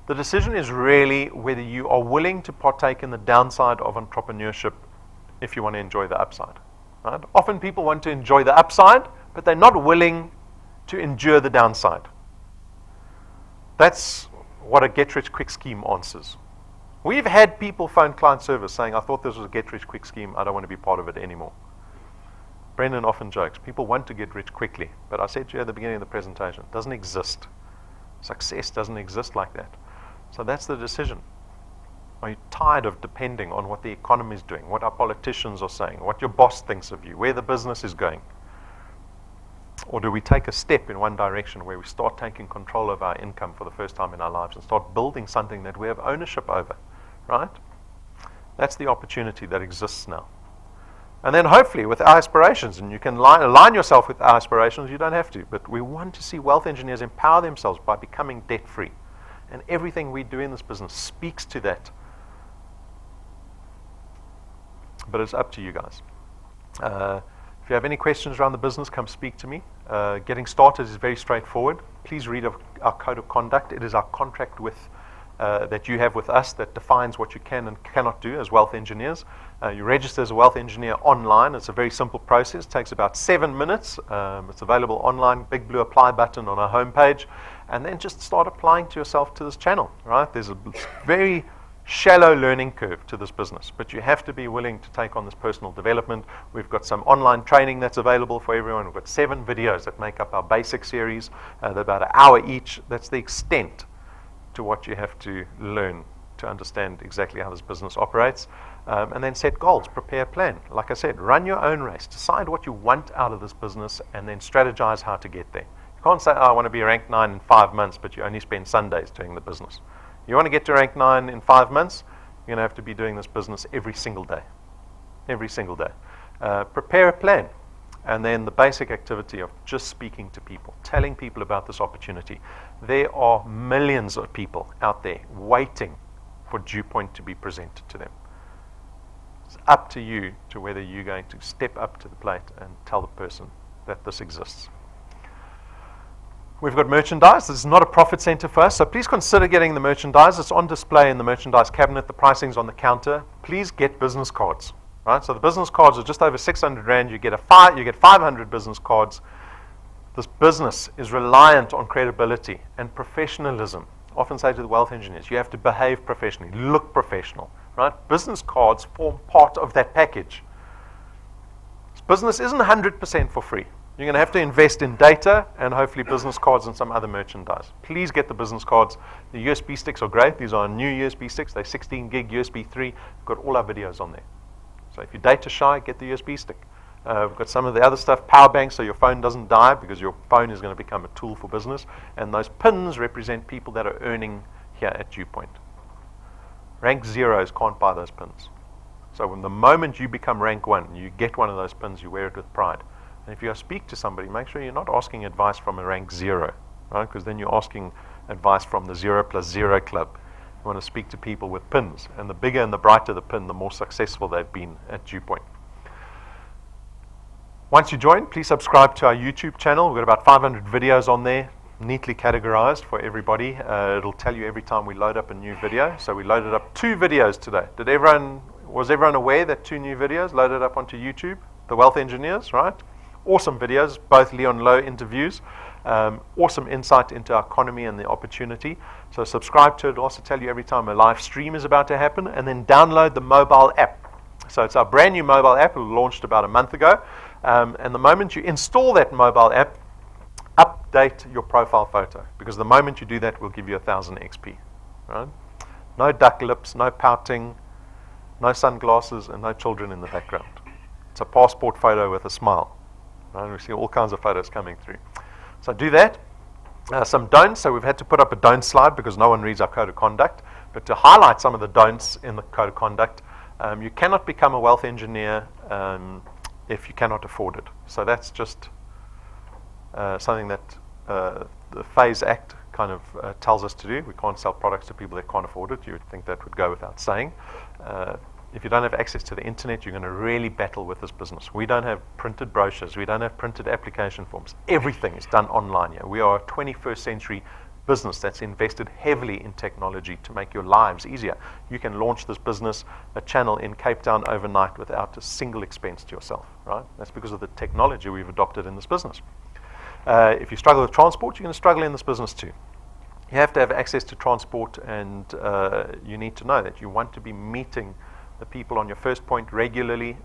The decision is really whether you are willing to partake in the downside of entrepreneurship if you want to enjoy the upside. Right? Often people want to enjoy the upside, but they're not willing to endure the downside. That's what a get-rich-quick scheme answers. We've had people phone client service saying, I thought this was a get-rich-quick scheme, I don't want to be part of it anymore. Brendan often jokes, people want to get rich quickly, but I said to you at the beginning of the presentation, it doesn't exist. Success doesn't exist like that. So that's the decision. Are you tired of depending on what the economy is doing, what our politicians are saying, what your boss thinks of you, where the business is going? Or do we take a step in one direction where we start taking control of our income for the first time in our lives and start building something that we have ownership over, right? That's the opportunity that exists now. And then hopefully with our aspirations, and you can align yourself with our aspirations, you don't have to, but we want to see wealth engineers empower themselves by becoming debt-free. And everything we do in this business speaks to that. But it's up to you guys. If you have any questions around the business, come speak to me. Getting started is very straightforward. Please read our code of conduct. It is our contract that you have with us that defines what you can and cannot do as wealth engineers. You register as a wealth engineer online. It's a very simple process. It takes about 7 minutes. It's available online. Big blue apply button on our homepage. And then just start applying to yourself to this channel. Right? There's a very shallow learning curve to this business, but you have to be willing to take on this personal development. We've got some online training that's available for everyone. We've got 7 videos that make up our basic series. They're about an hour each. That's the extent to what you have to learn to understand exactly how this business operates. And then set goals, prepare a plan. Like I said, run your own race. Decide what you want out of this business and then strategize how to get there. You can't say, oh, I want to be ranked 9 in 5 months, but you only spend Sundays doing the business. You want to get to rank 9 in 5 months, you're going to have to be doing this business every single day. Every single day. Prepare a plan. And then the basic activity of just speaking to people, telling people about this opportunity. There are millions of people out there waiting for DuePoint to be presented to them. It's up to you to whether you're going to step up to the plate and tell the person that this exists. We've got merchandise. This is not a profit center for us, so please consider getting the merchandise. It's on display in the merchandise cabinet. The pricing's on the counter. Please get business cards. Right? So the business cards are just over 600 Rand. You get 500 business cards. This business is reliant on credibility and professionalism often say to the wealth engineers, you have to behave professionally, look professional, right? Business cards form part of that package. Business isn't 100% for free. You're going to have to invest in data and hopefully business cards and some other merchandise. Please get the business cards. The USB sticks are great. These are new USB sticks. They're 16 gig USB 3. We've got all our videos on there. So if you're data shy, get the USB stick. We've got some of the other stuff, power banks, so your phone doesn't die because your phone is going to become a tool for business. And those pins represent people that are earning here at DuePoint. Rank zeros can't buy those pins. So when the moment you become rank 1, you get one of those pins, you wear it with pride. And if you speak to somebody, make sure you're not asking advice from a rank 0, right? Because then you're asking advice from the 0+0 club. You want to speak to people with pins. And the bigger and the brighter the pin, the more successful they've been at DuePoint. Once you join, please subscribe to our YouTube channel. We've got about 500 videos on there, neatly categorized for everybody. It'll tell you every time we load up a new video. So we loaded up 2 videos today. Was everyone aware that 2 new videos loaded up onto YouTube? The Wealth Engineers, right? Awesome videos, both Leon Lowe interviews. Awesome insight into our economy and the opportunity. So subscribe to it. It'll also tell you every time a live stream is about to happen. And then download the mobile app. So it's our brand new mobile app. It launched about a month ago. And the moment you install that mobile app, update your profile photo. Because the moment you do that, we'll give you 1,000 XP. Right? No duck lips, no pouting, no sunglasses, and no children in the background. It's a passport photo with a smile. Right? We see all kinds of photos coming through. So do that. Some don'ts. So we've had to put up a don't slide because no one reads our code of conduct. But to highlight some of the don'ts in the code of conduct, you cannot become a wealth engineer if you cannot afford it. So that's just something that the Phase Act kind of tells us to do. We can't sell products to people that can't afford it. You would think that would go without saying. If you don't have access to the internet, you're going to really battle with this business. We don't have printed brochures. We don't have printed application forms. Everything is done online here. We are a 21st century business that's invested heavily in technology to make your lives easier. You can launch this business, a channel in Cape Town overnight without a single expense to yourself, right? That's because of the technology we've adopted in this business. If you struggle with transport, you're going to struggle in this business too. You have to have access to transport, and you need to know that you want to be meeting the people on your first point regularly.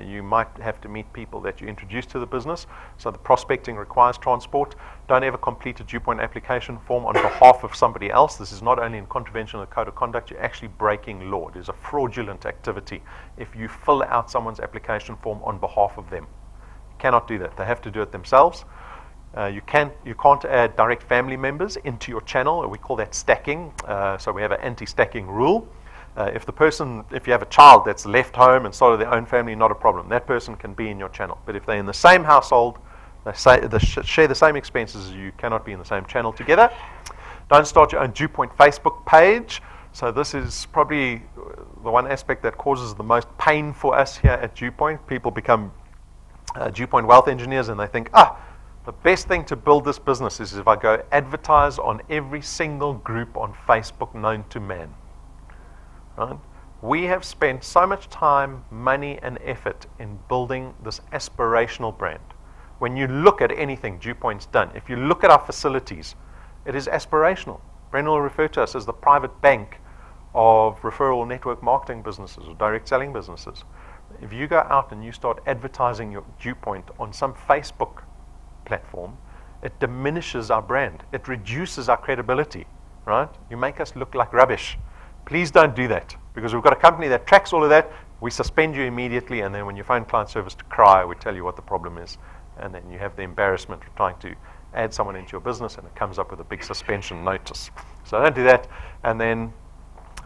You might have to meet people that you introduce to the business. So the prospecting requires transport. Don't ever complete a DuePoint application form on behalf of somebody else. This is not only in contravention of the code of conduct, you're actually breaking law. It is a fraudulent activity if you fill out someone's application form on behalf of them. You cannot do that. They have to do it themselves. You can't add direct family members into your channel. We call that stacking. So we have an anti-stacking rule. If you have a child that's left home and started their own family, not a problem. That person can be in your channel. But if they're in the same household, they share the same expenses as you, cannot be in the same channel together. Don't start your own DuePoint Facebook page. So this is probably the one aspect that causes the most pain for us here at DuePoint. People become DuePoint wealth engineers and they think, the best thing to build this business is if I go advertise on every single group on Facebook known to man. Right? We have spent so much time, money, and effort in building this aspirational brand. When you look at anything DuePoint's done, if you look at our facilities, it is aspirational. Brendan will refer to us as the private bank of referral network marketing businesses or direct selling businesses. If you go out and you start advertising your DuePoint on some Facebook platform, it diminishes our brand. It reduces our credibility, right? You make us look like rubbish. Please don't do that, because we've got a company that tracks all of that. We suspend you immediately, and then when you phone client service to cry, we tell you what the problem is, and then you have the embarrassment of trying to add someone into your business, and it comes up with a big suspension notice. So don't do that, and then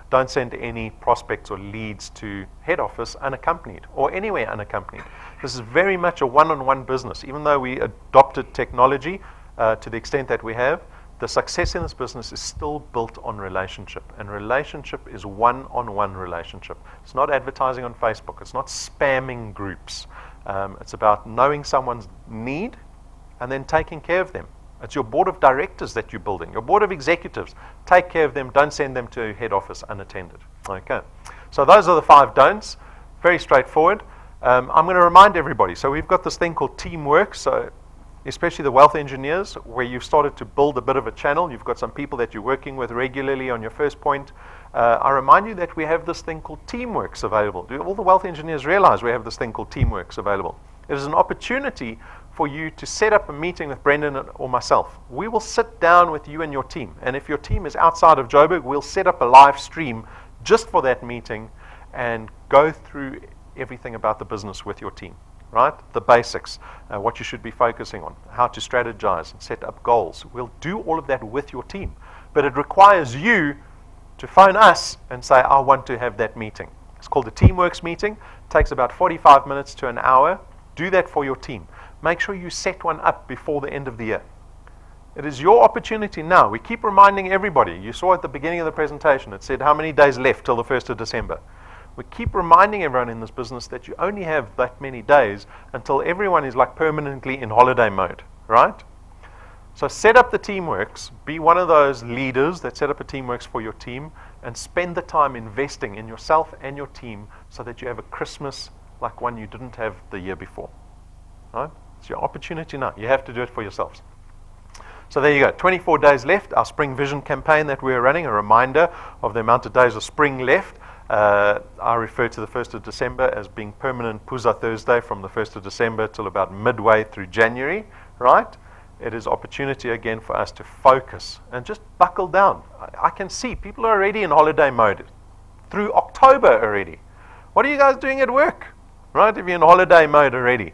don't send any prospects or leads to head office unaccompanied or anywhere unaccompanied. This is very much a one-on-one business. Even though we adopted technology to the extent that we have, the success in this business is still built on relationship. And relationship is one-on-one relationship. It's not advertising on Facebook. It's not spamming groups. It's about knowing someone's need and then taking care of them. It's your board of directors that you're building, your board of executives. Take care of them. Don't send them to head office unattended. Okay. So those are the 5 don'ts. Very straightforward. I'm going to remind everybody. So we've got this thing called teamwork. So especially the wealth engineers, where you've started to build a bit of a channel. You've got some people that you're working with regularly on your first point. I remind you that we have this thing called Teamworks available. Do all the wealth engineers realize we have this thing called Teamworks available? It is an opportunity for you to set up a meeting with Brendan or myself. We will sit down with you and your team. And if your team is outside of Joburg, we'll set up a live stream just for that meeting and go through everything about the business with your team, right? The basics, what you should be focusing on, how to strategize and set up goals. We'll do all of that with your team. But it requires you to phone us and say, I want to have that meeting. It's called the Teamworks meeting. It takes about 45 minutes to an hour. Do that for your team. Make sure you set one up before the end of the year. It is your opportunity now. We keep reminding everybody. You saw at the beginning of the presentation, it said how many days left till the 1st of December. We keep reminding everyone in this business that you only have that many days until everyone is like permanently in holiday mode, right? So set up the Teamworks. Be one of those leaders that set up a Teamworks for your team and spend the time investing in yourself and your team so that you have a Christmas like one you didn't have the year before, right? It's your opportunity now. You have to do it for yourselves. So there you go. 24 days left. Our Spring Vision campaign that we're running, a reminder of the amount of days of spring left. I refer to the 1st of December as being permanent Puza Thursday from the 1st of December till about midway through January, right? It is opportunity again for us to focus and just buckle down. I can see people are already in holiday mode through October already. What are you guys doing at work, right? If you're in holiday mode already.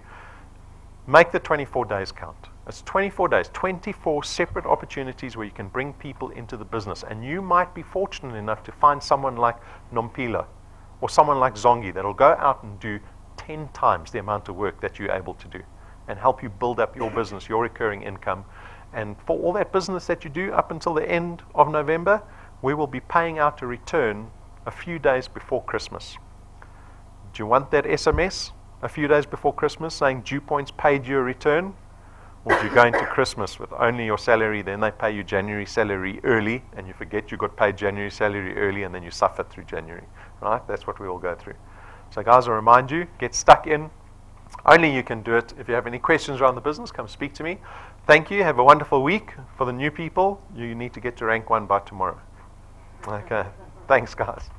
Make the 24 days count. It's 24 days, 24 separate opportunities where you can bring people into the business. And you might be fortunate enough to find someone like Nompilo or someone like Zongi that will go out and do 10 times the amount of work that you're able to do and help you build up your business, your recurring income. And for all that business that you do up until the end of November, we will be paying out a return a few days before Christmas. Do you want that SMS a few days before Christmas saying DuePoint's paid you a return? Or do you go into Christmas with only your salary, then they pay you January salary early, and you forget you got paid January salary early, and then you suffer through January, right? That's what we all go through. So guys, I remind you, get stuck in. Only you can do it. If you have any questions around the business, come speak to me. Thank you. Have a wonderful week. For the new people, you need to get to rank 1 by tomorrow. Okay. Thanks, guys.